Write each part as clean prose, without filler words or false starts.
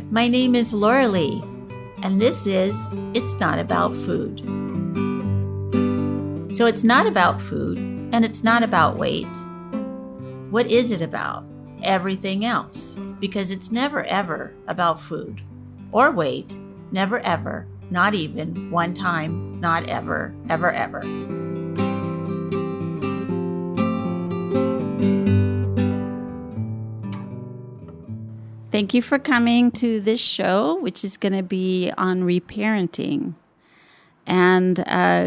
My name is Laurelee, and this is It's Not About Food. So it's not about food, and it's not about weight. What is it about? Everything else, because it's never ever about food or weight. Never ever, not even one time, not ever, ever, ever. Thank you for coming to this show, which is going to be on reparenting and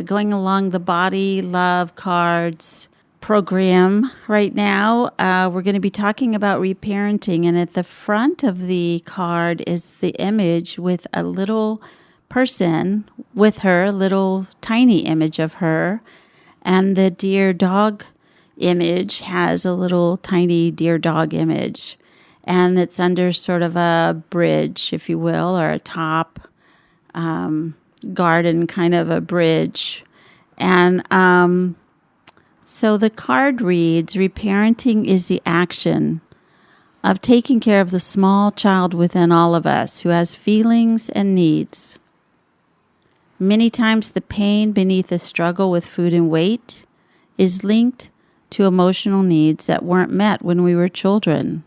going along the Body Love Cards program right now. We're going to be talking about reparenting, and at the front of the card is the image with a little person with her, a little tiny image of her, and the dear dog image has a little tiny dear dog image. And it's under sort of a bridge, if you will, or a top garden kind of a bridge. And so the card reads, reparenting is the action of taking care of the small child within all of us who has feelings and needs. Many times the pain beneath the struggle with food and weight is linked to emotional needs that weren't met when we were children.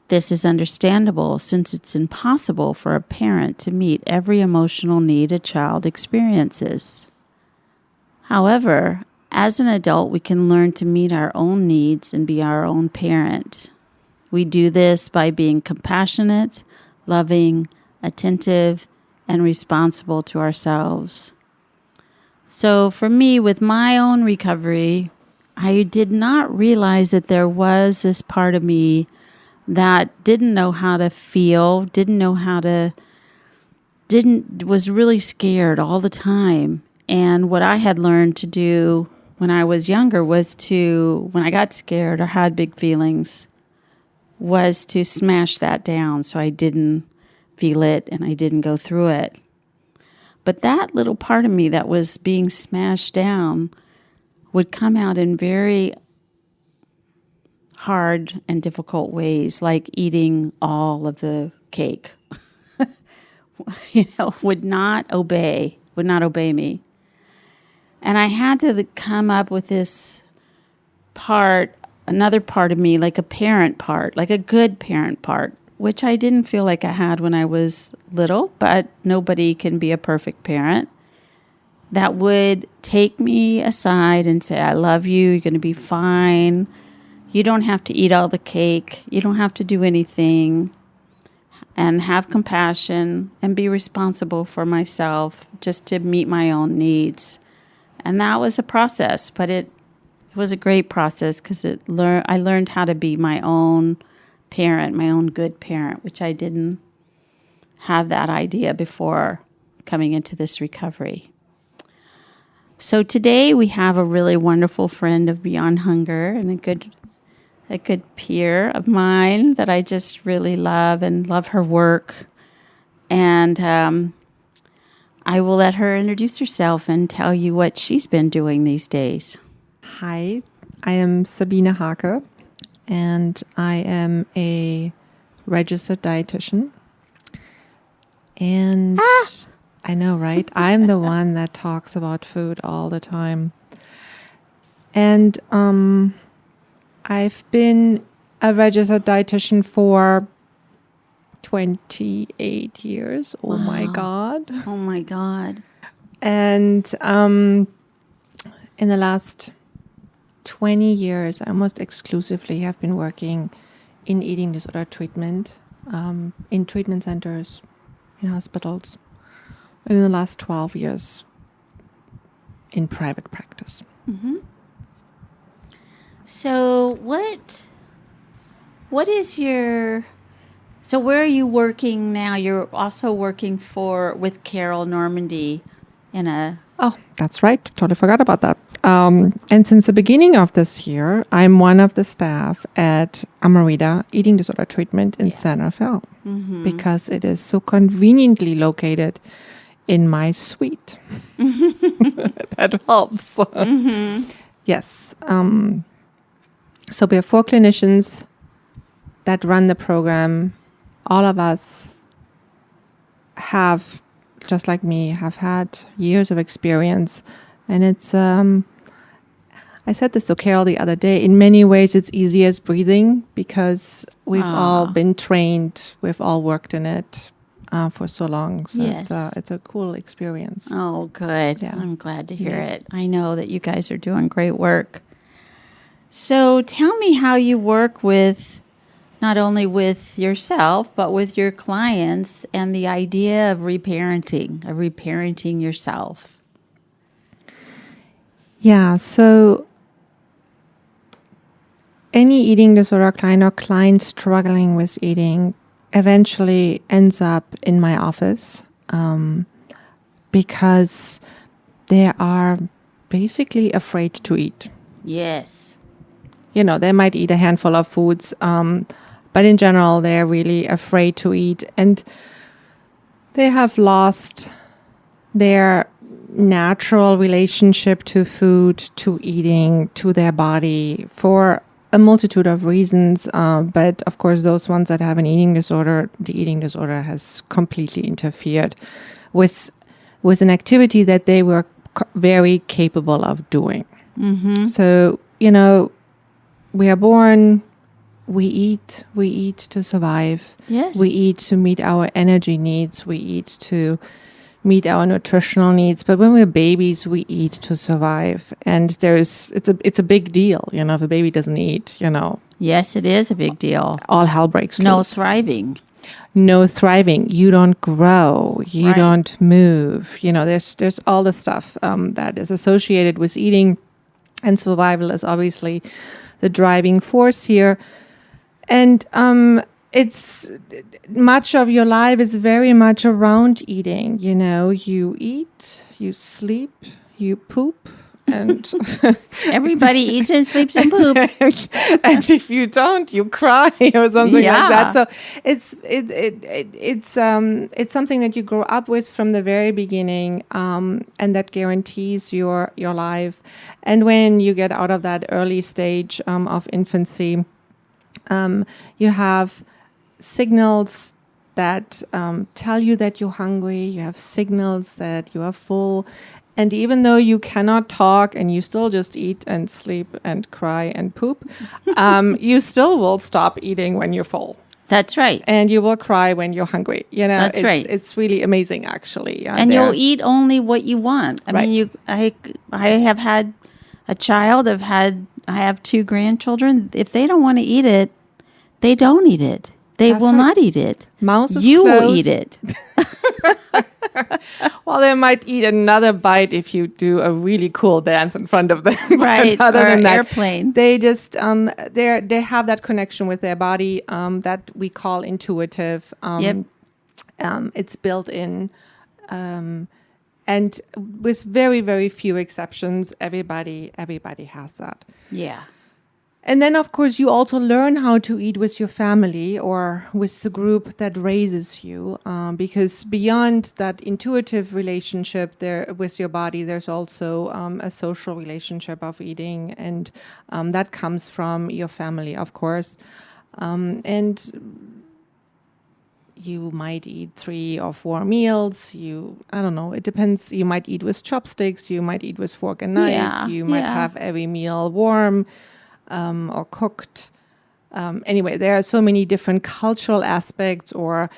This is understandable since it's impossible for a parent to meet every emotional need a child experiences. However, as an adult, we can learn to meet our own needs and be our own parent. We do this by being compassionate, loving, attentive, and responsible to ourselves. So for me, with my own recovery, I did not realize that there was this part of me that didn't know how to feel, was really scared all the time. And what I had learned to do when I was younger was when I got scared or had big feelings, was to smash that down so I didn't feel it and I didn't go through it. But that little part of me that was being smashed down would come out in very hard and difficult ways, like eating all of the cake. Would not obey me. And I had to come up with this part, another part of me, like a parent part, like a good parent part, which I didn't feel like I had when I was little, but nobody can be a perfect parent. That would take me aside and say, I love you, you're going to be fine. You don't have to eat all the cake. You don't have to do anything. And have compassion and be responsible for myself just to meet my own needs. And that was a process, but it was a great process because I learned how to be my own parent, my own good parent, which I didn't have that idea before coming into this recovery. So today we have a really wonderful friend of Beyond Hunger and a good peer of mine that I just really love and love her work. And I will let her introduce herself and tell you what she's been doing these days. Hi, I am Sabine Haake, and I am a registered dietitian. And I know, right? I'm the one that talks about food all the time. And I've been a registered dietitian for 28 years. Oh, wow. My God. Oh, my God. And in the last 20 years, I almost exclusively have been working in eating disorder treatment, in treatment centers, in hospitals. And in the last 12 years, in private practice. Mm-hmm. So what is so where are you working now? You're also working with Carol Normandy Oh, that's right. Totally forgot about that. And since the beginning of this year, I'm one of the staff at Amarita Eating Disorder Treatment in San Rafael, because it is so conveniently located in my suite. That helps. Mm-hmm. Yes. So we have 4 clinicians that run the program. All of us have, just like me, have had years of experience. And it's, I said this to Carol the other day, in many ways it's easy as breathing because we've all been trained, we've all worked in it for so long. So it's a cool experience. Oh, good. Yeah. I'm glad to hear it. I know that you guys are doing great work. So tell me how you work with, not only with yourself, but with your clients and the idea of reparenting yourself. Yeah, so any eating disorder client or client struggling with eating eventually ends up in my office because they are basically afraid to eat. Yes. You know, they might eat a handful of foods, but in general, they're really afraid to eat. And they have lost their natural relationship to food, to eating, to their body for a multitude of reasons. But of course, those ones that have an eating disorder, the eating disorder has completely interfered with an activity that they were very capable of doing. Mm-hmm. So, you know, we are born, we eat to survive. Yes. We eat to meet our energy needs. We eat to meet our nutritional needs. But when we're babies, we eat to survive. And it's a big deal, you know, if a baby doesn't eat, you know. Yes, it is a big deal. All hell breaks loose. No thriving. No thriving. You don't grow. You don't move. You know, there's all the stuff that is associated with eating, and survival is obviously the driving force here. And it's much of your life is very much around eating. You know, you eat, you sleep, you poop, and everybody eats and sleeps and poops. and if you don't, you cry or something like that. So it's something that you grow up with from the very beginning, and that guarantees your life. And when you get out of that early stage of infancy, you have signals that tell you that you're hungry. You have signals that you are full. And even though you cannot talk and you still just eat and sleep and cry and poop, you still will stop eating when you're full. That's right. And you will cry when you're hungry. You know, that's right. It's really amazing, actually. And you'll eat only what you want. I mean, I have had a child. I have 2 grandchildren. If they don't want to eat it, they don't eat it. They will not eat it. Mouth is you closed. Will eat it. Well, they might eat another bite if you do a really cool dance in front of them. Right. But other than that, airplane. They just they have that connection with their body that we call intuitive. It's built in, and with very, very few exceptions, everybody has that. Yeah. And then, of course, you also learn how to eat with your family or with the group that raises you, because beyond that intuitive relationship there with your body, there's also a social relationship of eating, and that comes from your family, of course. And you might eat 3 or 4 meals. I don't know, it depends. You might eat with chopsticks. You might eat with fork and knife. Yeah, you might have every meal warm. Or cooked. Anyway, there are so many different cultural aspects or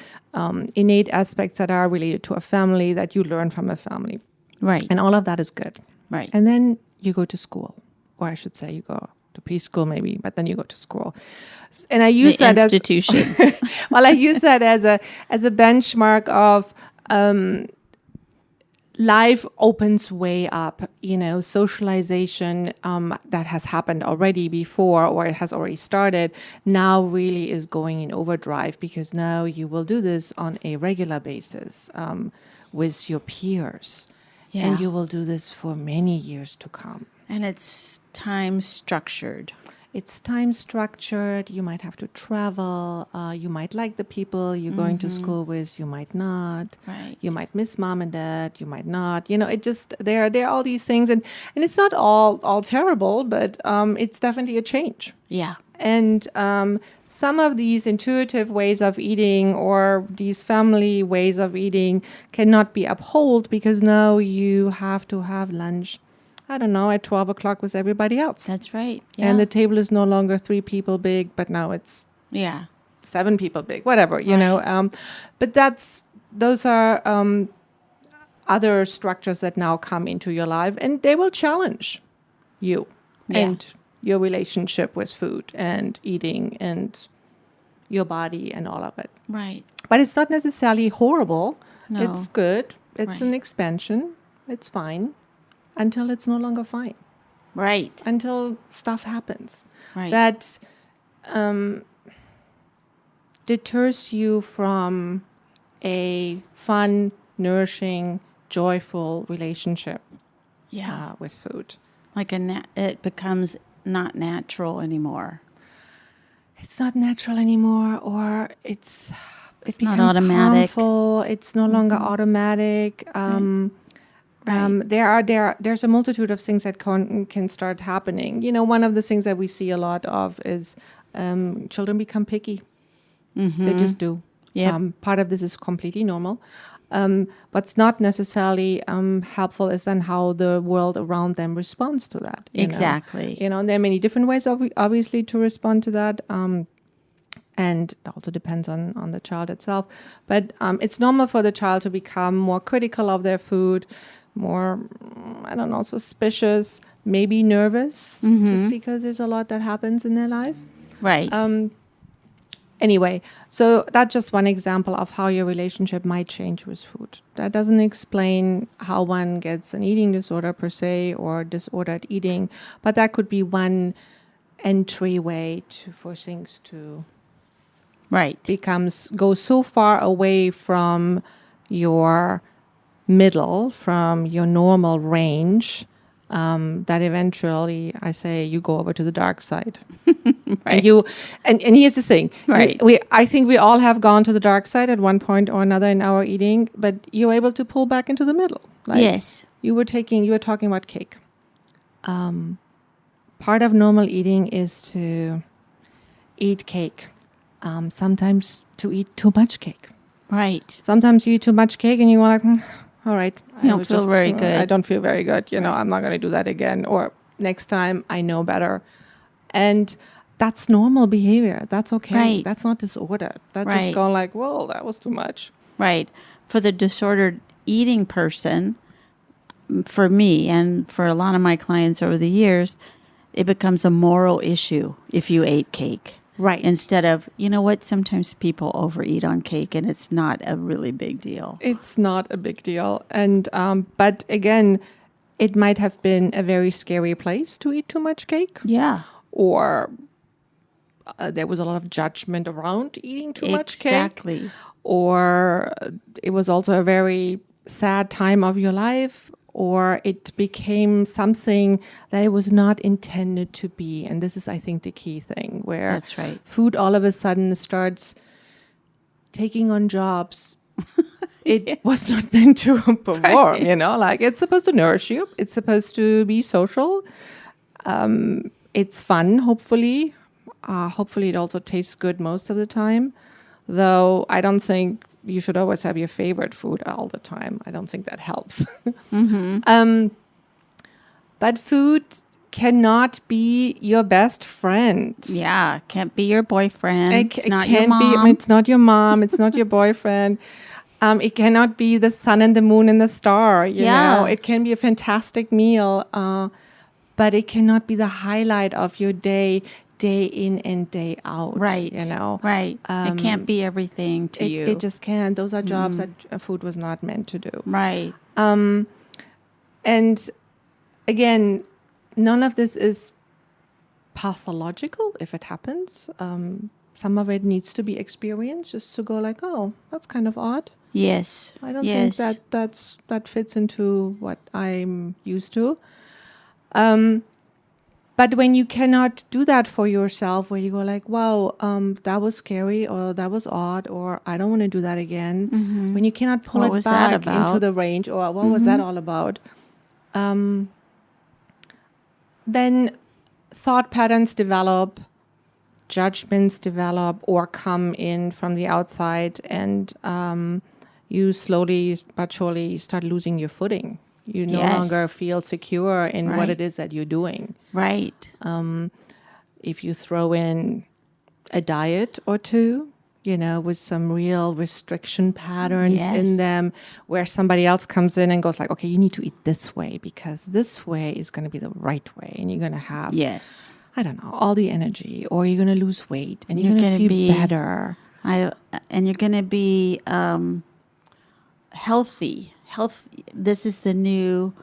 innate aspects that are related to a family that you learn from a family. Right. And all of that is good. Right. And then you go to school, or I should say you go to preschool maybe, but then you go to school. And I use that institution. Well, I use that as a benchmark of life opens way up, you know, socialization that has happened already before, or it has already started, now really is going in overdrive, because now you will do this on a regular basis with your peers. Yeah. And you will do this for many years to come. And it's time structured. It's time structured. You might have to travel. You might like the people you're going to school with. You might not. Right. You might miss mom and dad. You might not. You know, it just there are all these things, and it's not all terrible, but it's definitely a change. Yeah. And some of these intuitive ways of eating or these family ways of eating cannot be upheld because now you have to have lunch, I don't know, at 12 o'clock with everybody else. That's right. Yeah. And the table is no longer 3 people big, but now it's yeah. 7 people big, whatever, you know. But those are other structures that now come into your life, and they will challenge you and your relationship with food and eating and your body and all of it. Right. But it's not necessarily horrible. No. It's good. It's Right. an expansion. It's fine until it's no longer fine. Right. Until stuff happens. Right. That deters you from a fun, nourishing, joyful relationship with food. Like it becomes not natural anymore. It's not natural anymore, or it not becomes automatic. harmful. It's no longer automatic. There's a multitude of things that can start happening. You know, one of the things that we see a lot of is children become picky. They just do. Yep. Part of this is completely normal. What's not necessarily helpful is then how the world around them responds to that. Exactly. You know, there are many different ways, obviously, to respond to that. And it also depends on the child itself. But it's normal for the child to become more critical of their food, more, I don't know, suspicious, maybe nervous, just because there's a lot that happens in their life. Right. Anyway, so that's just one example of how your relationship might change with food. That doesn't explain how one gets an eating disorder per se or disordered eating, but that could be one entryway for things to go so far away from your middle, from your normal range, that eventually I say you go over to the dark side. Right. And here's the thing. Right. I think we all have gone to the dark side at one point or another in our eating, but you're able to pull back into the middle. Like Yes. You were talking about cake. Part of normal eating is to eat cake. Sometimes to eat too much cake. Right. Sometimes you eat too much cake and you're like, all right. You don't feel very good. I don't feel very good. You know, I'm not going to do that again. Or next time I know better. And that's normal behavior. That's okay. Right. That's not disorder. That's just going like, well, that was too much. Right. For the disordered eating person, for me and for a lot of my clients over the years, it becomes a moral issue if you ate cake. Right. Instead of, you know what, sometimes people overeat on cake and it's not a really big deal. It's not a big deal. And but again, it might have been a very scary place to eat too much cake. Yeah. Or there was a lot of judgment around eating too much cake. Exactly. Or it was also a very sad time of your life. Or it became something that it was not intended to be. And this is, I think, the key thing, where that's right. Food all of a sudden starts taking on jobs it was not meant to perform, right. You know, like it's supposed to nourish you. It's supposed to be social. It's fun, hopefully. Hopefully it also tastes good most of the time. Though I don't think you should always have your favorite food all the time. I don't think that helps. But food cannot be your best friend. Yeah, can't be your boyfriend. It's not your mom. It's not your mom. It's not your boyfriend. It cannot be the sun and the moon and the star. You know, it can be a fantastic meal, but it cannot be the highlight of your day in and day out. Right. You know, right. It can't be everything to you. It just can't. Those are jobs that food was not meant to do. Right. And again, none of this is pathological if it happens. Some of it needs to be experienced just to go like, oh, that's kind of odd. Yes. I don't think that fits into what I'm used to. But when you cannot do that for yourself, where you go like, wow, that was scary, or that was odd, or I don't want to do that again. Mm-hmm. When you cannot pull it back into the range, or what was that all about? Then thought patterns develop, judgments develop or come in from the outside, and you slowly but surely start losing your footing. You no Yes. longer feel secure in what Right. it is that you're doing. Right. If you throw in a diet or two, with some real restriction patterns in Yes. them, where somebody else comes in and goes like, okay, you need to eat this way because this way is going to be the right way, and you're going to have, Yes. I don't know, all the energy, or you're going to lose weight and you're You're going to gonna feel be- better. And you're going to be healthy. This is the new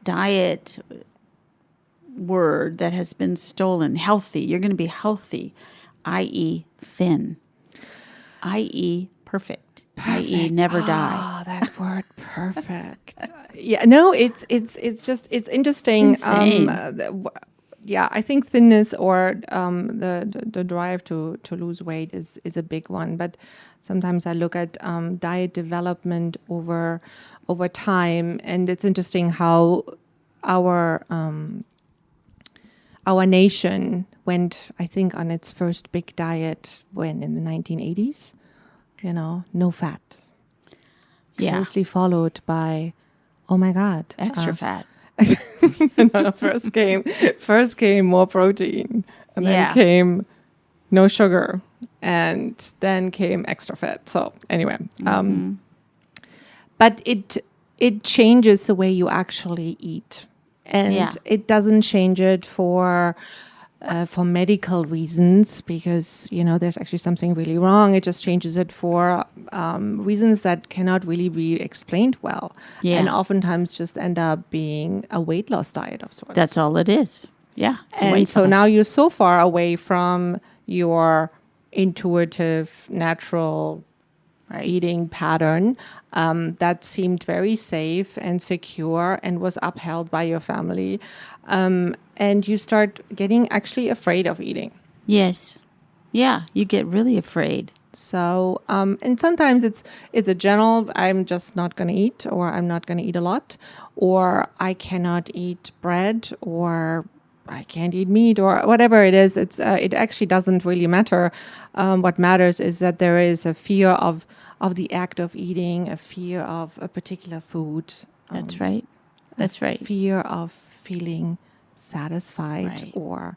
diet word that has been stolen. Healthy. You're going to be healthy, i.e., thin, i.e., perfect, i.e., never die. Oh, that word, perfect. Yeah, no, it's interesting. It's insane. Yeah, I think thinness or the drive to lose weight is a big one. But sometimes I look at diet development over time, and it's interesting how our nation went, I think, on its first big diet in the 1980s. No fat. Yeah. Closely followed by, oh my God, Extra fat. first came more protein, and then Yeah. came no sugar, and then came extra fat. So anyway, but it changes the way you actually eat, and Yeah. it doesn't change it for medical reasons, because there's actually something really wrong. It just changes it for reasons that cannot really be explained well, Yeah. and oftentimes just end up being a weight loss diet of sorts. That's all it is. Yeah. It's a And weight so loss. now you're so far away from your intuitive, natural eating pattern that seemed very safe and secure and was upheld by your family. And you start getting actually afraid of eating. Yes. Yeah. You get really afraid. So, and sometimes it's a general, I'm just not going to eat, or I'm not going to eat a lot, or I cannot eat bread, or I can't eat meat, or whatever it is. It actually doesn't really matter. What matters is that there is a fear of the act of eating, a fear of a particular food. That's right. That's right. Fear of feeling satisfied Right. or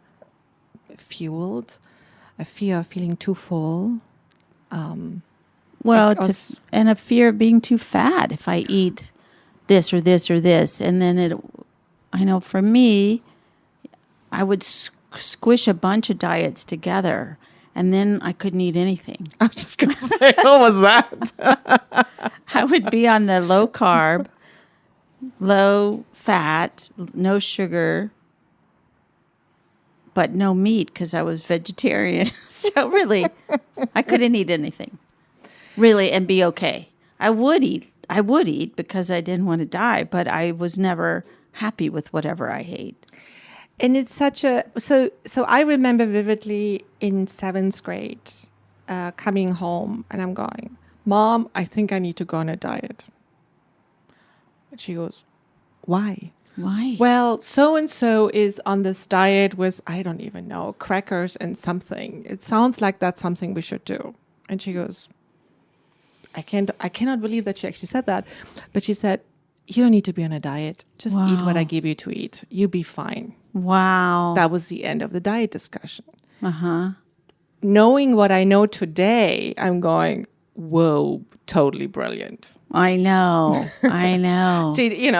fueled, a fear of feeling too full. Well, Because- and a fear of being too fat if I eat this or this or this. And then I know for me, I would squish a bunch of diets together, and then I couldn't eat anything. I was just going to say, what was that? I would be on the low carb, low fat, no sugar, but no meat because I was vegetarian. So really, I couldn't eat anything, really, and be okay. I would eat because I didn't want to die, but I was never happy with whatever I ate. And it's such a so I remember vividly in 7th grade coming home, and I'm going, Mom, I think I need to go on a diet. And she goes, why? Why? Well, so and so is on this diet with, I don't even know, crackers and something. It sounds like that's something we should do. And she goes, I cannot believe that she actually said that, but she said, you don't need to be on a diet. Just eat what Wow. I give you to eat. You'll be fine. Wow. That was the end of the diet discussion. Uh-huh. Knowing what I know today, I'm going, whoa, totally brilliant. I know. I know.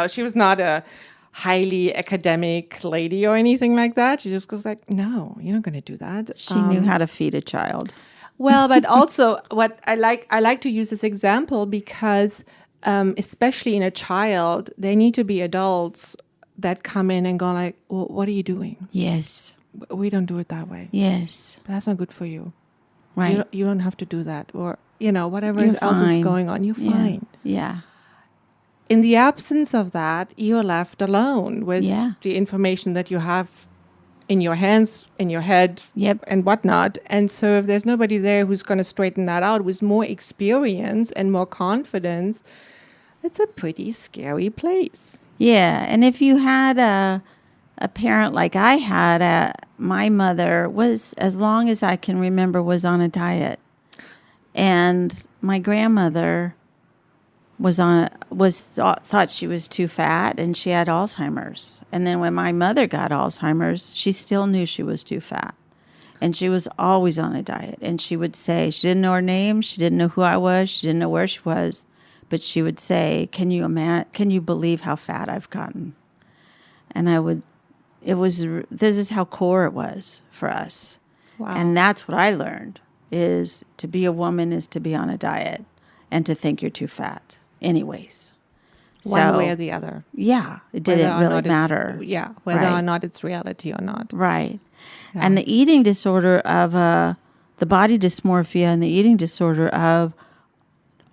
She was not a highly academic lady or anything like that. She just goes like, no, you're not going to do that. She knew how to feed a child. Well, but also what I like to use this example because especially in a child, they need to be adults that come in and go like, well, what are you doing? Yes. We don't do it that way. Yes. That's not good for you. Right. You don't have to do that. Or, whatever You're else is fine. going on, you're Yeah. fine. Yeah. In the absence of that, you're left alone with Yeah. the information that you have in your hands, in your head, Yep. and whatnot. And so if there's nobody there who's going to straighten that out with more experience and more confidence, it's a pretty scary place. Yeah. And if you had a parent like I had, my mother was, as long as I can remember, was on a diet. And my grandmother thought she was too fat, and she had Alzheimer's. And then when my mother got Alzheimer's, she still knew she was too fat. And she was always on a diet. And she would say, she didn't know her name, she didn't know who I was, she didn't know where she was, but she would say, can you believe how fat I've gotten? And this is how core it was for us. Wow. And that's what I learned, is to be a woman is to be on a diet and to think you're too fat anyways. One way or the other. Yeah, it didn't really matter. Whether or not it's reality or not. Right. Yeah. And the eating disorder of the body dysmorphia and the eating disorder of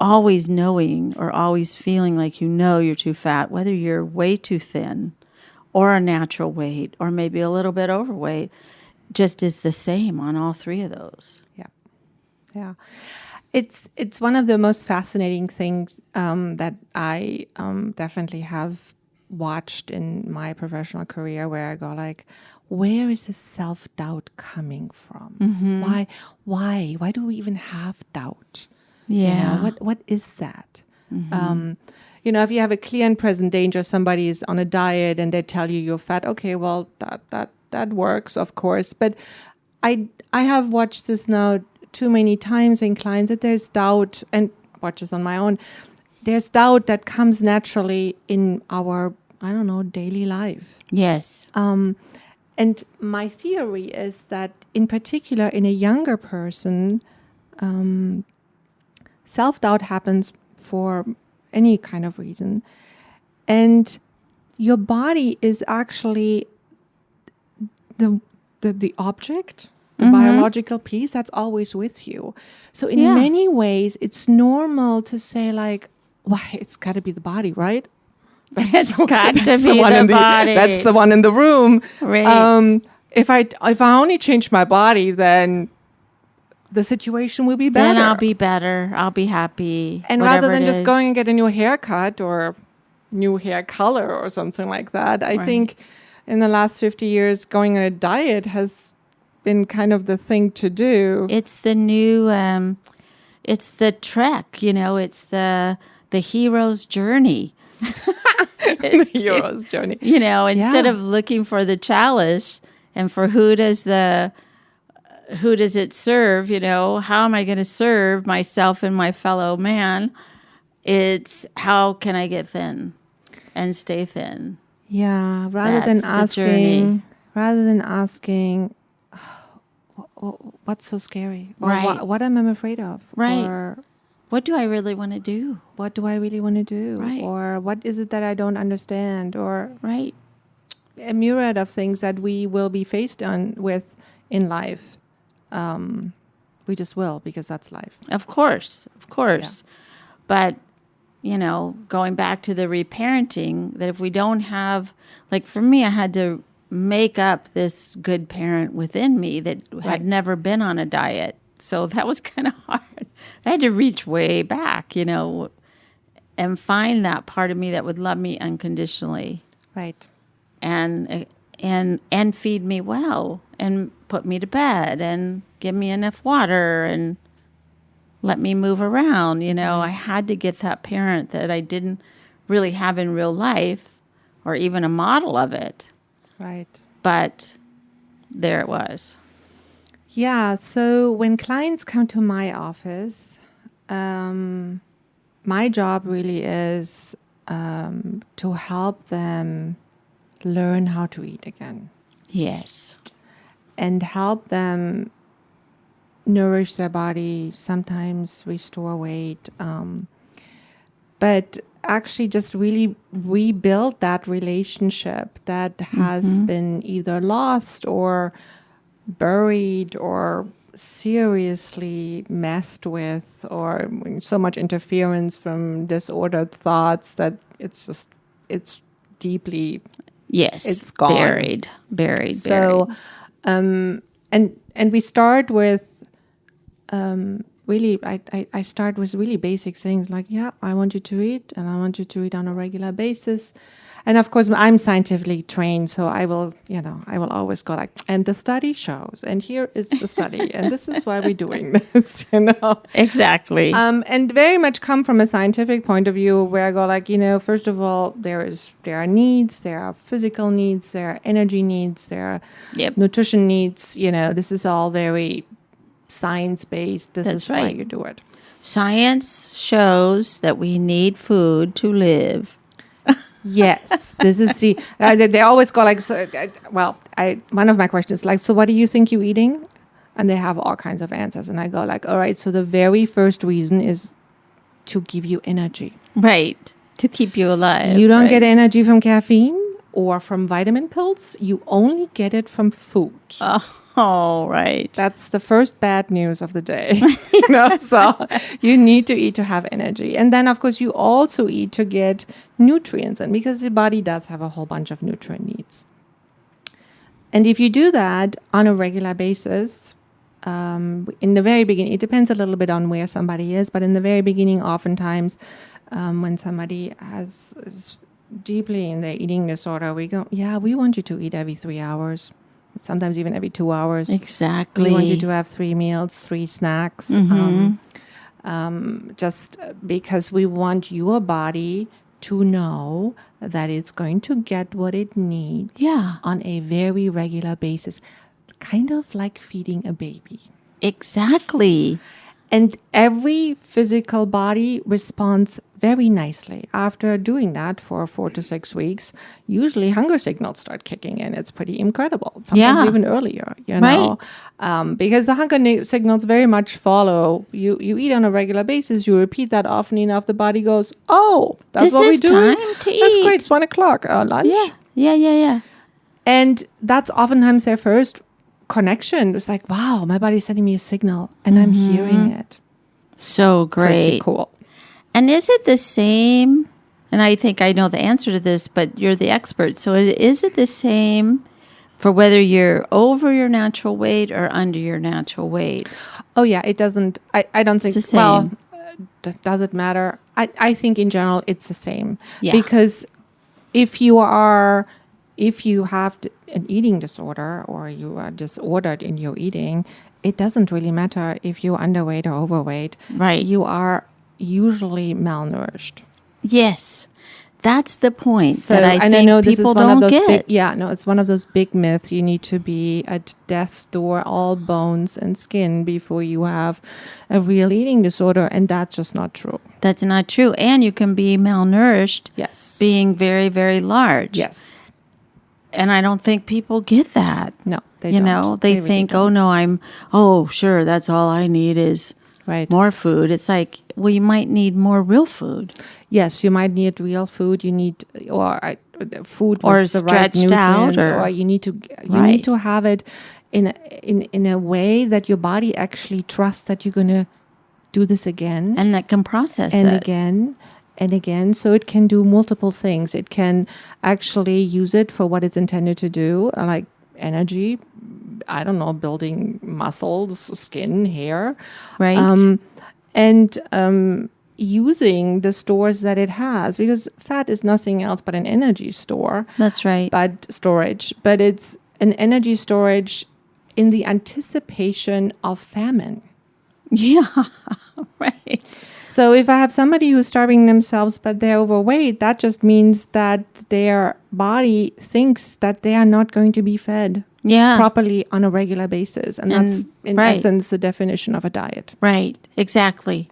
always knowing or always feeling like you're too fat, whether you're way too thin or a natural weight or maybe a little bit overweight, just is the same on all three of those. Yeah. Yeah. It's one of the most fascinating things that I definitely have watched in my professional career, where I go like, where is the self-doubt coming from? Mm-hmm. Why do we even have doubt? Yeah. What is that? Mm-hmm. If you have a clear and present danger, somebody is on a diet and they tell you you're fat. Okay, well that works, of course. But I have watched this now too many times in clients that there's doubt, and watch this on my own. There's doubt that comes naturally in our, daily life. Yes. And my theory is that, in particular, in a younger person, self-doubt happens for any kind of reason. And your body is actually the object, the biological piece that's always with you. So in many ways, it's normal to say like, why, it's got to be the body, right? It's got to be the body. That's the one in the room. Right. If I only change my body, then the situation will be better. Then I'll be better. I'll be happy. And rather than just going and get a new haircut or new hair color or something like that, I think in the last 50 years, going on a diet has been kind of the thing to do. It's the new, it's the trek, it's the hero's journey. The hero's journey. Instead of looking for the chalice and for who does it serve, how am I going to serve myself and my fellow man? It's how can I get thin and stay thin? Yeah, rather than asking, what's so scary? Or right. What am I afraid of? Right. Or what do I really want to do? What do I really want to do? Right. Or what is it that I don't understand? Or right. A myriad of things that we will be faced with in life. We just will, because that's life. Of course. Yeah. But, going back to the reparenting, that if we don't have, like for me, I had to make up this good parent within me that had never been on a diet. So that was kind of hard. I had to reach way back, and find that part of me that would love me unconditionally. Right. And feed me well and put me to bed and give me enough water and let me move around. I had to get that parent that I didn't really have in real life or even a model of it. Right. But there it was. Yeah. So when clients come to my office, my job really is to help them learn how to eat again. Yes. And help them nourish their body, sometimes restore weight. But actually just really rebuild that relationship that has been either lost or buried or seriously messed with, or so much interference from disordered thoughts that it's deeply... Yes, it's gone. Buried. So, and we start with really, I start with really basic things like, yeah, I want you to eat, and I want you to eat on a regular basis. And of course, I'm scientifically trained, so I will always go like, and the study shows, and here is the study, and this is why we're doing this, Exactly. And very much come from a scientific point of view, where I go like, first of all, there are needs, there are physical needs, there are energy needs, there are Yep. nutrition needs. This is all very science-based. This That's is why right. you do it. Science shows that we need food to live. Yes, this is the. They always go like, so, one of my questions is like, so what do you think you're eating? And they have all kinds of answers, and I go like, all right, so the very first reason is to give you energy. Right. To keep you alive. You don't right? get energy from caffeine or from vitamin pills. You only get it from food. Oh, right. That's the first bad news of the day. So you need to eat to have energy. And then, of course, you also eat to get nutrients in, because the body does have a whole bunch of nutrient needs. And if you do that on a regular basis, in the very beginning, it depends a little bit on where somebody is, but in the very beginning, oftentimes, when somebody is deeply in their eating disorder, we go, yeah, we want you to eat every 3 hours. Sometimes even every 2 hours. Exactly. We want you to have 3 meals, 3 snacks. Just because we want your body to know that it's going to get what it needs on a very regular basis. Kind of like feeding a baby. Exactly. And every physical body responds very nicely. After doing that for 4 to 6 weeks, usually hunger signals start kicking in. It's pretty incredible. Sometimes even earlier, Right. Because the hunger signals very much follow. You eat on a regular basis, you repeat that often enough, the body goes, oh, that's This what is we're doing? time to That's eat. great, it's 1 o'clock, lunch. Yeah. And that's oftentimes their first connection. It's like, wow, my body's sending me a signal and I'm hearing it. So great. Pretty cool. And is it the same? And I think I know the answer to this, but you're the expert. So is it the same for whether you're over your natural weight or under your natural weight? Oh, yeah, it doesn't. I don't think. It's the same. Does it matter? I think in general it's the same. Yeah. Because if you have an eating disorder or you are disordered in your eating, it doesn't really matter if you're underweight or overweight. Right. You are usually malnourished. Yes. That's the point So, that I and think I know this is people one don't of those get. it's one of those big myths. You need to be at death's door, all bones and skin, before you have a real eating disorder, and that's just not true. That's not true. And you can be malnourished, Yes. being very, very large. Yes. And I don't think people get that. No, they You don't. know, they really think, don't. sure, that's all I need is Right. more food. It's like, well, you might need more real food. Yes, you might need real food. You need food Or with the right stretched out, nutrients, or you need to Right. need to have it in a way that your body actually trusts that you're going to do this again and that can process and it. again and again. So it can do multiple things. It can actually use it for what it's intended to do, like energy. I don't know, building muscles, skin, hair. Right. And using the stores that it has, because fat is nothing else but an energy store. That's right. But it's an energy storage in the anticipation of famine. Yeah. Right. So if I have somebody who's starving themselves but they're overweight, that just means that their body thinks that they are not going to be fed properly on a regular basis. And that's in essence the definition of a diet. Right. Exactly.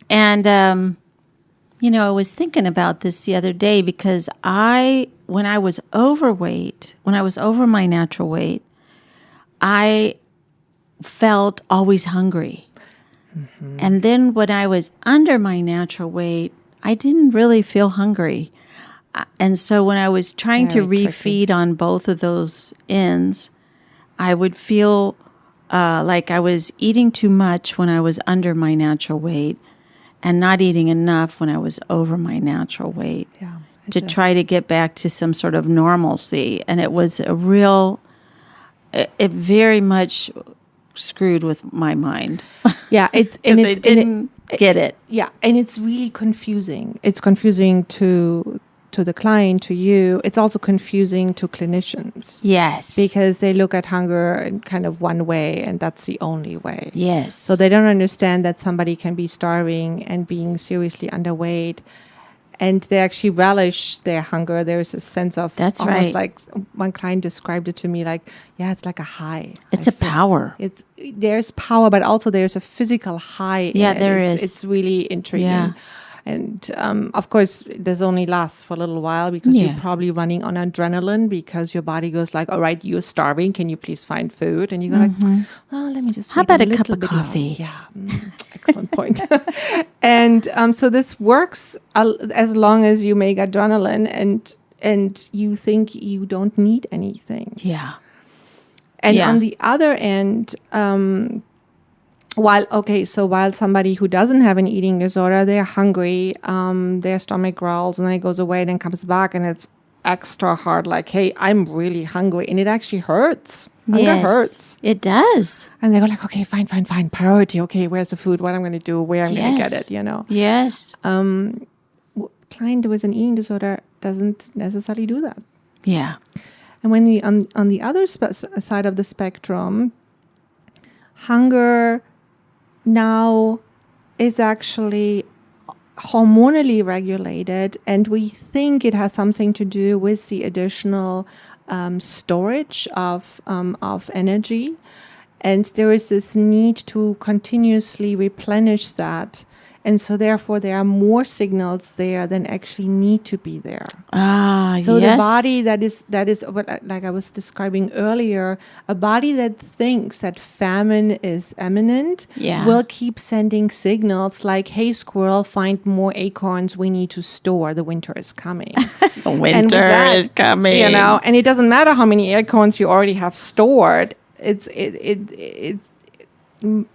And, I was thinking about this the other day because when I was overweight, when I was over my natural weight, I felt always hungry. Mm-hmm. And then when I was under my natural weight, I didn't really feel hungry. And so when I was trying to refeed on both of those ends, I would feel like I was eating too much when I was under my natural weight and not eating enough when I was over my natural weight to try to get back to some sort of normalcy. And it was it very much screwed with my mind. Yeah, it's Because I didn't get it. Yeah, and it's really confusing. It's confusing to the client, to you. It's also confusing to clinicians. Yes. Because they look at hunger in kind of one way, and that's the only way. Yes. So they don't understand that somebody can be starving and being seriously underweight, and they actually relish their hunger. There's a sense of That's almost right. like one client described it to me like, yeah, it's like a high. It's a power. There's power, but also there's a physical high. Yeah, in it. there is. It's really intriguing. Yeah. And of course, this only lasts for a little while because Yeah. you're probably running on adrenaline because your body goes like, all right, you're starving. Can you please find food? And you go like, oh, let me just How wait about a little cup of bit coffee? longer. Yeah, excellent point. And so this works as long as you make adrenaline and you think you don't need anything. Yeah. And Yeah. on the other end, while somebody who doesn't have an eating disorder, they're hungry, their stomach growls and then it goes away, then comes back and it's extra hard. Like, hey, I'm really hungry, and it actually hurts. Hunger hurts. It does. And they go like, okay, fine. Priority. Okay, where's the food? What I'm going to do? Where I'm going to get it? Yes. Client with an eating disorder doesn't necessarily do that. Yeah. And when we on the other side of the spectrum, hunger now is actually hormonally regulated, and we think it has something to do with the additional storage of energy, and there is this need to continuously replenish that. And so therefore there are more signals there than actually need to be there. So yes. the body that is what, like I was describing earlier, a body that thinks that famine is imminent will keep sending signals like, hey, squirrel, find more acorns, we need to store, the winter is coming. Winter is coming. And it doesn't matter how many acorns you already have stored. It's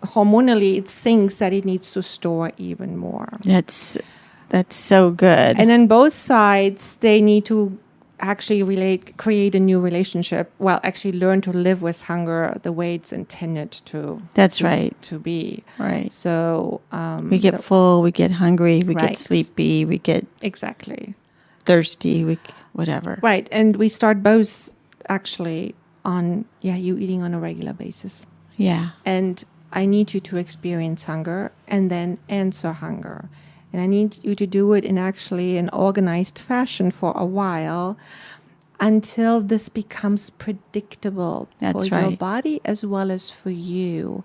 hormonally it thinks that it needs to store even more. That's so good. And on both sides, they need to actually create a new relationship. Well, actually learn to live with hunger the way it's intended to. That's right. To be. Right. So we get full, we get hungry, we right. get sleepy, we get exactly thirsty, whatever. Right. And we start both actually on you eating on a regular basis. Yeah. And I need you to experience hunger and then answer hunger. And I need you to do it in actually an organized fashion for a while until this becomes predictable for your body as well as for you.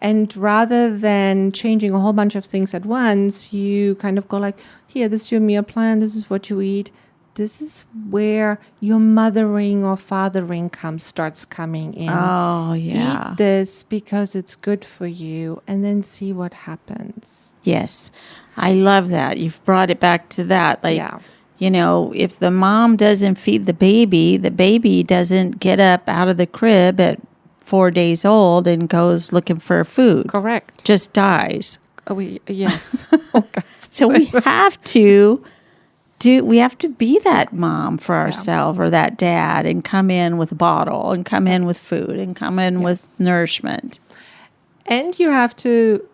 And rather than changing a whole bunch of things at once, you kind of go like, here, this is your meal plan. This is what you eat. This is where your mothering or fathering starts coming in. Oh, yeah. Eat this because it's good for you, and then see what happens. Yes. I love that. You've brought it back to that. Like, if the mom doesn't feed the baby doesn't get up out of the crib at 4 days old and goes looking for food. Correct. Just dies. Oh, yes. Oh, so we have to be that mom for ourselves or that dad and come in with a bottle and come in with food and come in with nourishment. And you have to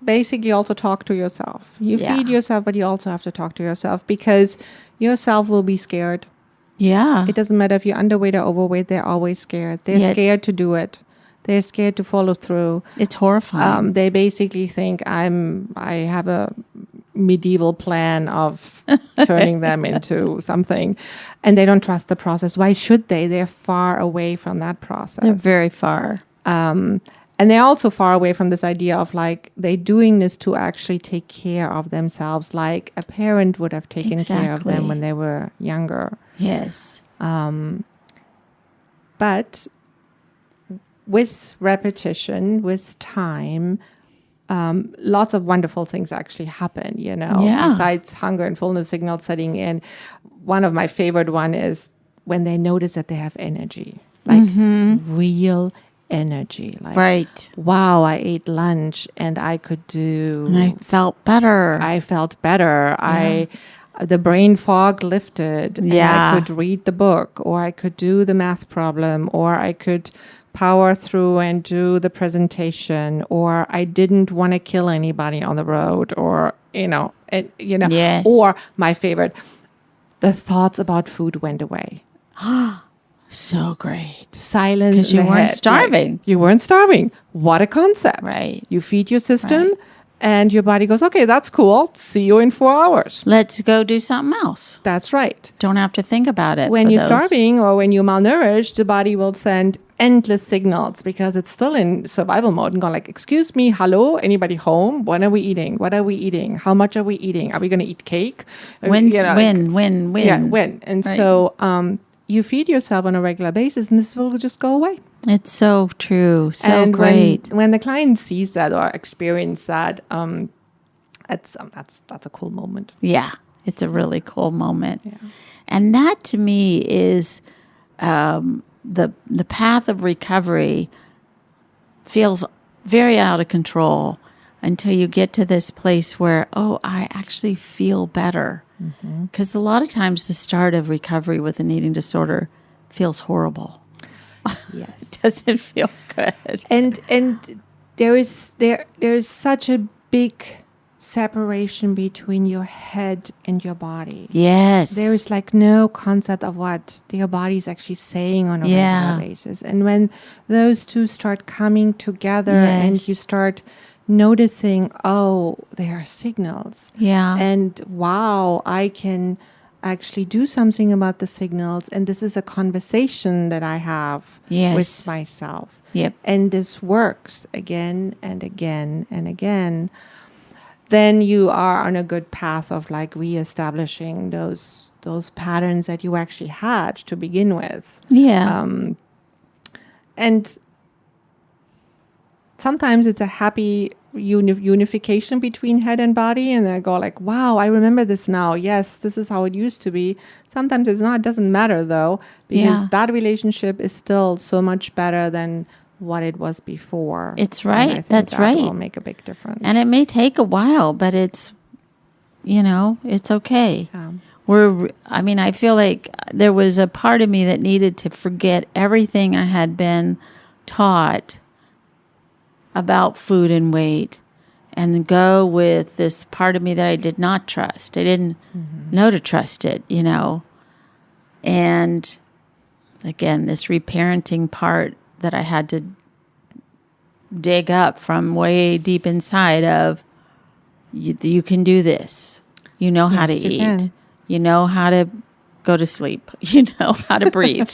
basically also talk to yourself. You feed yourself, but you also have to talk to yourself because yourself will be scared. Yeah. It doesn't matter if you're underweight or overweight. They're always scared. They're scared to do it. They're scared to follow through. It's horrifying. They basically think I have a medieval plan of turning them into something, and they don't trust the process. Why should they? They're far away from that process. They're very far. And they're also far away from this idea of like they're doing this to actually take care of themselves, like a parent would have taken care of them when they were younger. Yes. But with repetition, with time, lots of wonderful things actually happen, besides hunger and fullness signals setting in. One of my favorite one is when they notice that they have energy, like real energy. Like, wow, I ate lunch and I could do... And I felt better. Yeah. The brain fog lifted. And I could read the book, or I could do the math problem, or I could power through and do the presentation, or I didn't want to kill anybody on the road, or, Yes. or my favorite, the thoughts about food went away. So great. Silence. Because in you the weren't head. starving. You weren't starving. What a concept. Right. You feed your system Right. and your body goes, okay, that's cool. See you in 4 hours. Let's go do something else. That's right. Don't have to think about it. When for you're those. starving or when you're malnourished, the body will send endless signals because it's still in survival mode and go like, excuse me, hello, anybody home? What are we eating? What are we eating? How much are we eating? Are we going to eat cake? Win. Yeah, win. And Right. so you feed yourself on a regular basis and this will just go away. It's so true. So and great. when the client sees that or experience that, that's a cool moment. Yeah. It's a really cool moment. Yeah. And that to me is the path of recovery feels very out of control until you get to this place where, I actually feel better. Because a lot of times the start of recovery with an eating disorder feels horrible. Yes. Doesn't feel good. And there's such a big separation between your head and your body. Yes. There is like no concept of what your body is actually saying on a regular basis. And when those two start coming together and you start noticing, there are signals. Yeah. And wow, I can actually do something about the signals. And this is a conversation that I have with myself. Yep. And this works again and again and again. Then you are on a good path of like reestablishing those patterns that you actually had to begin with. Yeah. And sometimes it's a happy unification between head and body, and I go like, wow, I remember this now. Yes, this is how it used to be. Sometimes it's not. It doesn't matter though, because that relationship is still so much better than what it was before. It's right. And I think That's that right. will make a big difference. And it may take a while, but it's, it's okay. I feel like there was a part of me that needed to forget everything I had been taught about food and weight and go with this part of me that I did not trust. I didn't know to trust it, And again, this reparenting part that I had to dig up from way deep inside of, you can do this. You know how to eat. Can. You know how to go to sleep. You know how to breathe.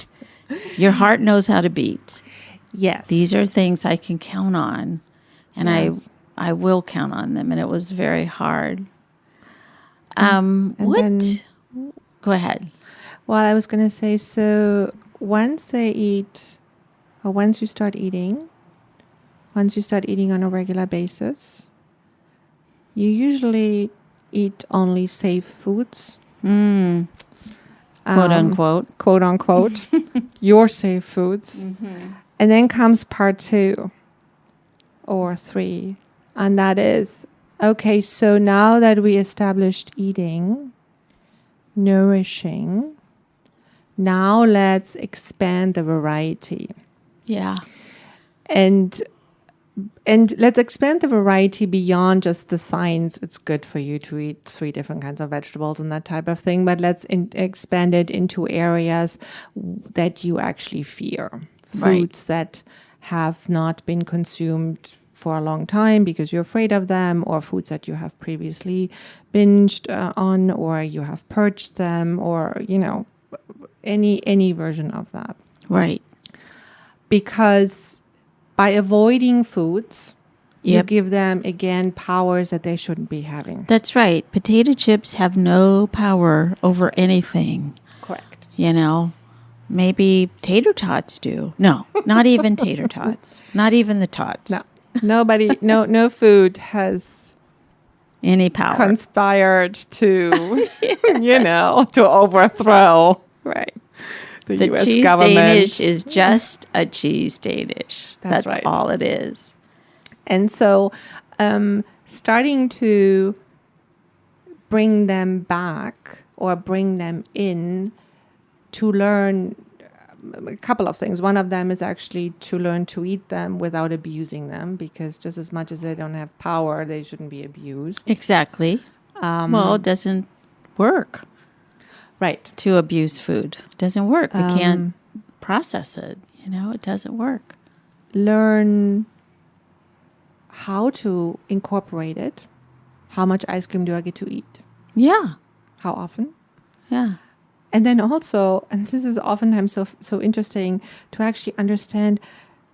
Your heart knows how to beat. Yes. These are things I can count on. And I will count on them. And it was very hard. Go ahead. Well, I was going to say, so once you start eating on a regular basis, you usually eat only safe foods. Quote unquote. Quote unquote. Your safe foods. Mm-hmm. And then comes part 2 or 3. And that is, okay, so now that we established eating, nourishing, now let's expand the variety. Yeah. And let's expand the variety beyond just the science. It's good for you to eat 3 different kinds of vegetables and that type of thing. But let's expand it into areas that you actually fear. Foods that have not been consumed for a long time because you're afraid of them, or foods that you have previously binged on, or you have purged them, or, any version of that. Right. Because by avoiding foods, you give them, again, powers that they shouldn't be having. That's right. Potato chips have no power over anything. Correct. Maybe tater tots do. No, not even tater tots. Not even the tots. No. Nobody, no food has any power conspired to, to overthrow. Right. The US cheese government. Danish is just a cheese Danish. That's right. all it is. And so starting to bring them back or bring them in to learn a couple of things. One of them is actually to learn to eat them without abusing them, because just as much as they don't have power, they shouldn't be abused. Exactly. Well, it doesn't work Right. to abuse food. It doesn't work. We can't process it. It doesn't work. Learn how to incorporate it. How much ice cream do I get to eat? Yeah. How often? Yeah. And then also, and this is oftentimes so interesting, to actually understand,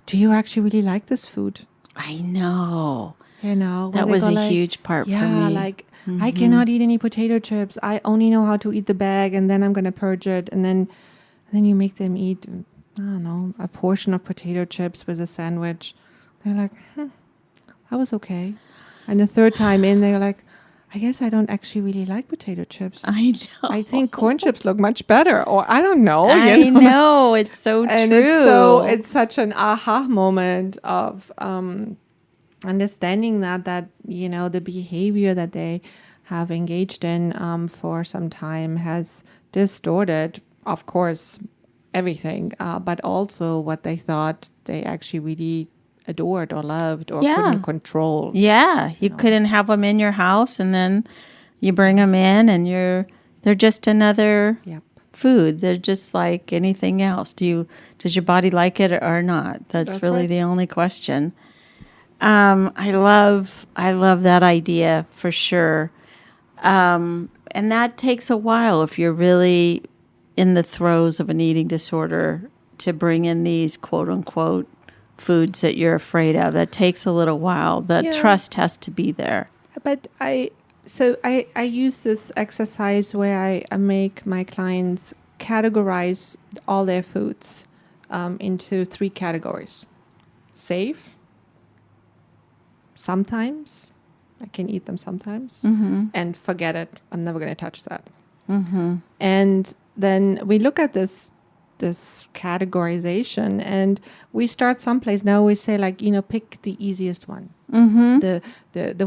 do you actually really like this food? I know. Where That they was go a like, huge part for yeah, me. like I cannot eat any potato chips. I only know how to eat the bag, and then I'm going to purge it. And then you make them eat, I don't know, a portion of potato chips with a sandwich. They're like, that was okay. And the third time in, they're like, I guess I don't actually really like potato chips. I know. I think corn chips look much better, or I don't know. I know. It's so And true. it's such an aha moment of understanding that the behavior that they have engaged in for some time has distorted, of course, everything, but also what they thought they actually really adored or loved or couldn't control. Yeah. You couldn't have them in your house, and then you bring them in, and they're just another food. They're just like anything else. Does your body like it or not? That's really right. the only question. I love that idea for sure. And that takes a while if you're really in the throes of an eating disorder, to bring in these quote unquote foods that you're afraid of. That takes a little while. The trust has to be there. But I use this exercise where I make my clients categorize all their foods into 3 categories. Safe, sometimes, I can eat them sometimes, and forget it, I'm never going to touch that. And then we look at this categorization, and we start someplace. Now we say, like, pick the easiest one, the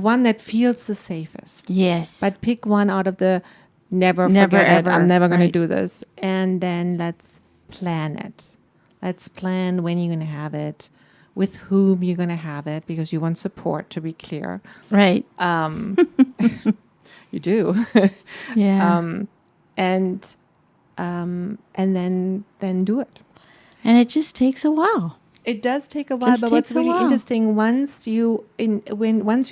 one that feels the safest. Yes. But pick one out of the never Never, forget ever. it, I'm never going to Right. do this. And then let's plan it. Let's plan when you're going to have it, with whom you're going to have it, because you want support, to be clear. Right. You do. Yeah. And then do it. And it just takes a while. It does take a while, Just but what's takes a really while. interesting, once you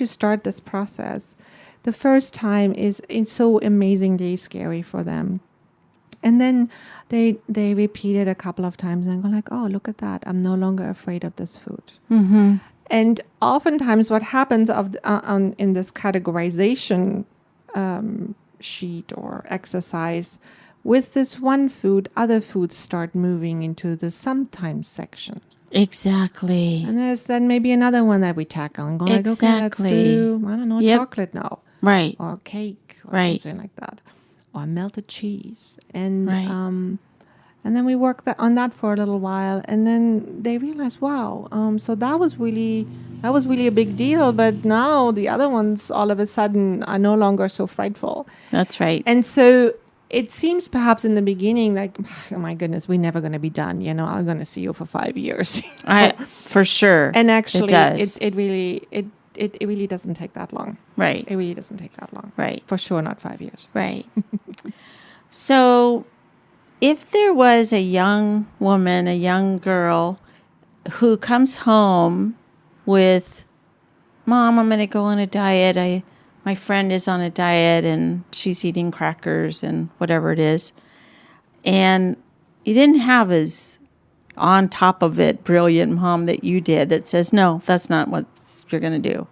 start this process, the first time is it's so amazingly scary for them. And then they repeat it a couple of times and go like, oh, look at that, I'm no longer afraid of this food. And oftentimes what happens in this categorization sheet or exercise, with this one food, other foods start moving into the sometimes section. Exactly. And there's then maybe another one that we tackle and go like, okay, let's do, I don't know, chocolate now. Right. Or cake or Right. something like that. Or melted cheese. And Right. and then we work on that for a little while, and then they realize, wow, so that was really a big deal, but now the other ones all of a sudden are no longer so frightful. That's right. And so it seems perhaps in the beginning like, oh my goodness, we're never going to be done. I'm going to see you for 5 years. For sure. And actually, it does. it really doesn't take that long. Right. It really doesn't take that long. Right. For sure, not 5 years. Right. So, if there was a young woman, a young girl who comes home with, Mom, I'm going to go on a diet. My friend is on a diet and she's eating crackers and whatever it is. And you didn't have as on top of it brilliant mom that you did that says, no, that's not what you're going to do.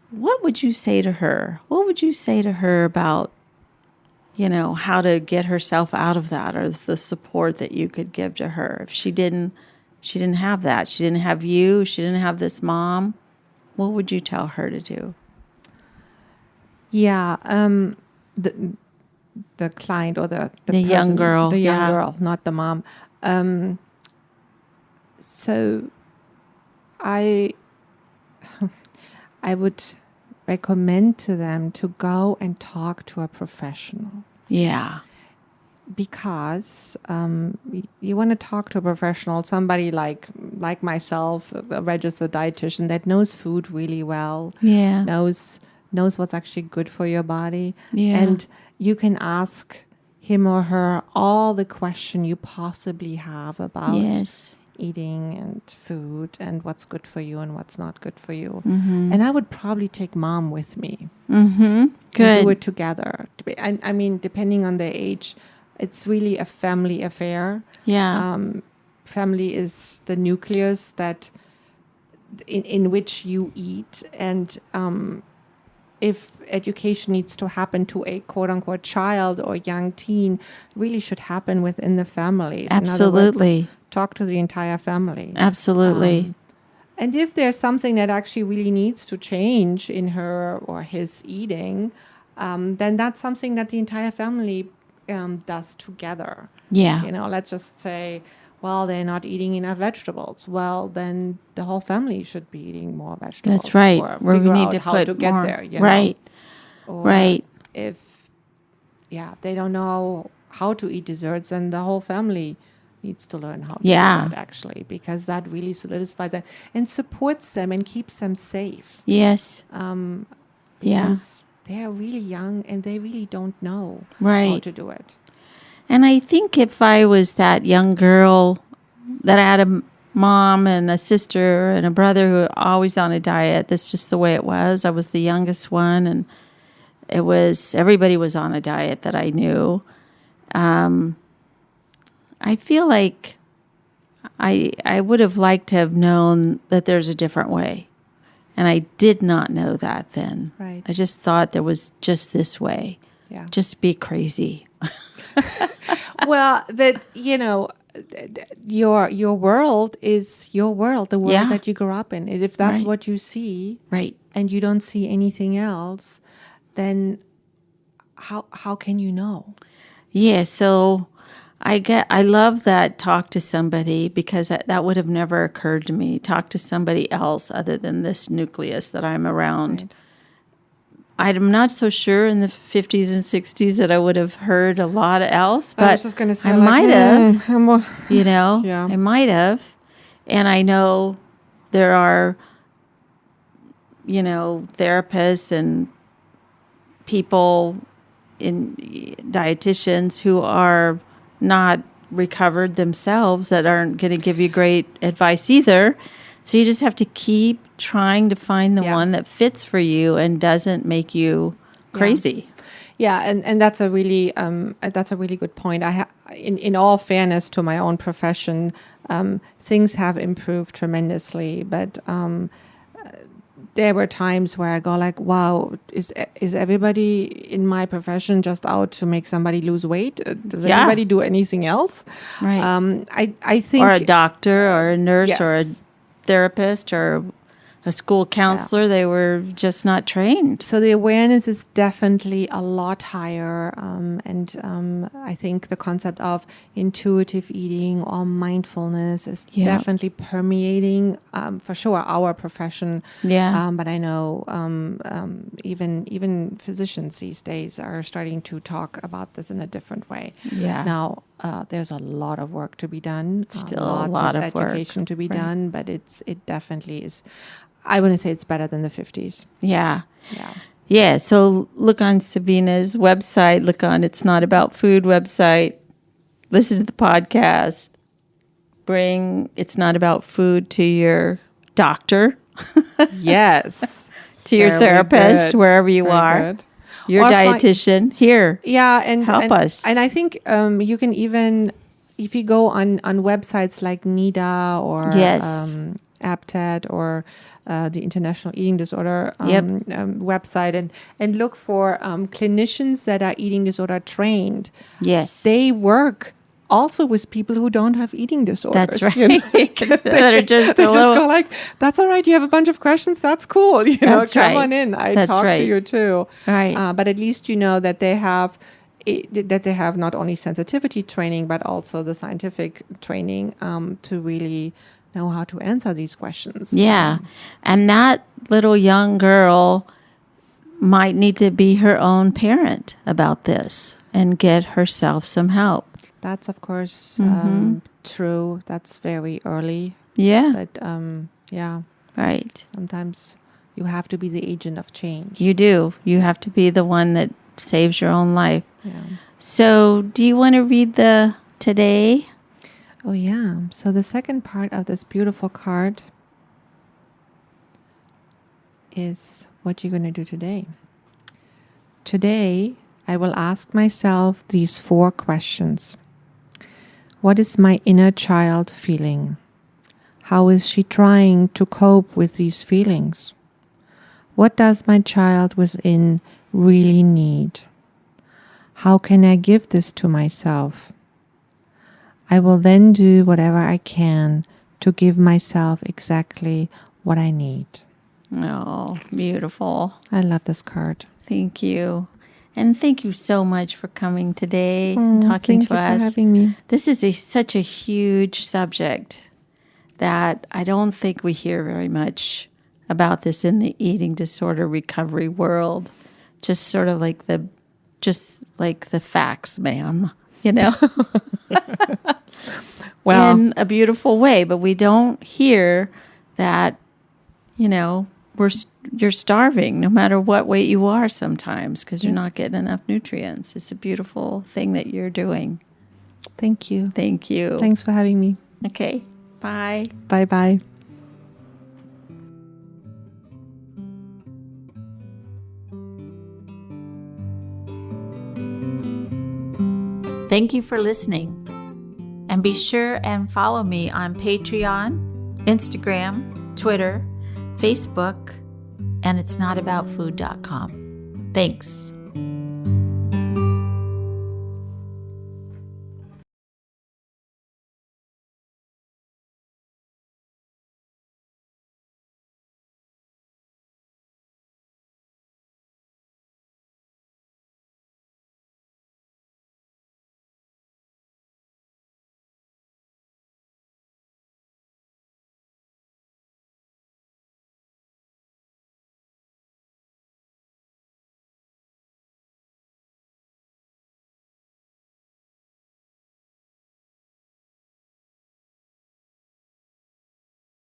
What would you say to her? What would you say to her about, how to get herself out of that, or the support that you could give to her if she didn't have that? She didn't have you. She didn't have this mom. What would you tell her to do? Yeah, the client or the young person, girl, the young girl, not the mom. So I would recommend to them to go and talk to a professional. Yeah. because you want to talk to a professional, somebody like myself, a registered dietitian that knows food really well, Yeah. knows what's actually good for your body, Yeah. and you can ask him or her all the question you possibly have about Yes. eating and food and what's good for you and what's not good for you. Mm-hmm. And I would probably take mom with me. Mm-hmm. Good. And do it together. I mean, depending on their age, it's really a family affair. Yeah. Family is the nucleus that in which you eat, and if education needs to happen to a quote unquote child or young teen, really should happen within the family. Absolutely. In other words, talk to the entire family. Absolutely. And if there's something that actually really needs to change in her or his eating, then that's something that the entire family does together. Yeah. You know, let's just say, well, they're not eating enough vegetables. Well, then the whole family should be eating more vegetables. That's right. Or Where we figure need out to how put to get more. there. You Right. know? Or Right. if, they don't know how to eat desserts, then the whole family needs to learn how to do that, actually, because that really solidifies them and supports them and keeps them safe. Yes. Because they're really young and they really don't know how Right. to do it. And I think if I was that young girl that had a mom and a sister and a brother who were always on a diet, that's just the way it was. I was the youngest one, and everybody was on a diet that I knew. I feel like I would have liked to have known that there's a different way. And I did not know that then. Right. I just thought there was just this way. Yeah. Just be crazy. Well, that, your world is your world, the world that you grew up in. And if that's Right. what you see, Right. and you don't see anything else, then how can you know? Yeah, so I love that talk to somebody, because that would have never occurred to me. Talk to somebody else other than this nucleus that I'm around. Right. I'm not so sure in the 50s and 60s that I would have heard a lot else, but I was just going to say, I might have, Yeah. I might have. And I know there are, therapists and people in dietitians who are not recovered themselves that aren't going to give you great advice either. So you just have to keep trying to find the one that fits for you and doesn't make you crazy. Yeah, and that's a really good point. In all fairness to my own profession, things have improved tremendously, but there were times where I go like, wow, is everybody in my profession just out to make somebody lose weight? Does anybody do anything else? Right. I think, or a doctor or a nurse or a yes. therapist or a school counselor, they were just not trained. So the awareness is definitely a lot higher. And I think the concept of intuitive eating or mindfulness is definitely permeating, for sure, our profession. Yeah. But I know even physicians these days are starting to talk about this in a different way. Yeah. Now, there's a lot of work to be done. Still lots a lot of education work. to be done, but it definitely is. I wouldn't say it's better than the 50s. Yeah. Yeah. Yeah. So look on Sabina's website, look on It's Not About Food website, listen to the podcast, bring It's Not About Food to your doctor. Yes. To your therapist, wherever you are. Good. Your dietitian. Here. Yeah. And help us. And I think you can even, if you go on websites like NIDA or APTED or the International Eating Disorder website, and look for clinicians that are eating disorder trained. Yes. They work also with people who don't have eating disorders. That's right. That are just they just go like, that's all right. You have a bunch of questions. That's cool. Come on in. I talk to you too. Right. But at least you know that they have not only sensitivity training, but also the scientific training to really know how to answer these questions. Yeah. And that little young girl might need to be her own parent about this. and get herself some help. That's, of course, true. That's very early. Yeah. But yeah, Right. sometimes you have to be the agent of change. You do. You have to be the one that saves your own life. Yeah. So, do you want to read the today? Oh, yeah. So the second part of this beautiful card is what you're going to do today. Today, I will ask myself these 4 questions. What is my inner child feeling? How is she trying to cope with these feelings? What does my child within really need? How can I give this to myself? I will then do whatever I can to give myself exactly what I need. Oh, beautiful. I love this card. Thank you. And thank you so much for coming today and talking Thank to you us. for having me. This is such a huge subject that I don't think we hear very much about this in the eating disorder recovery world. Just sort of like the facts, ma'am, you know, Well, in a beautiful way. But we don't hear that, you know, you're starving no matter what weight you are sometimes because you're not getting enough nutrients. It's a beautiful thing that you're doing. thank you. Thank you. Thanks for having me. Okay. Bye. Bye-bye. Thank you for listening. And be sure and follow me on Patreon, Instagram, Twitter, Facebook, and itsnotaboutfood.com. Thanks.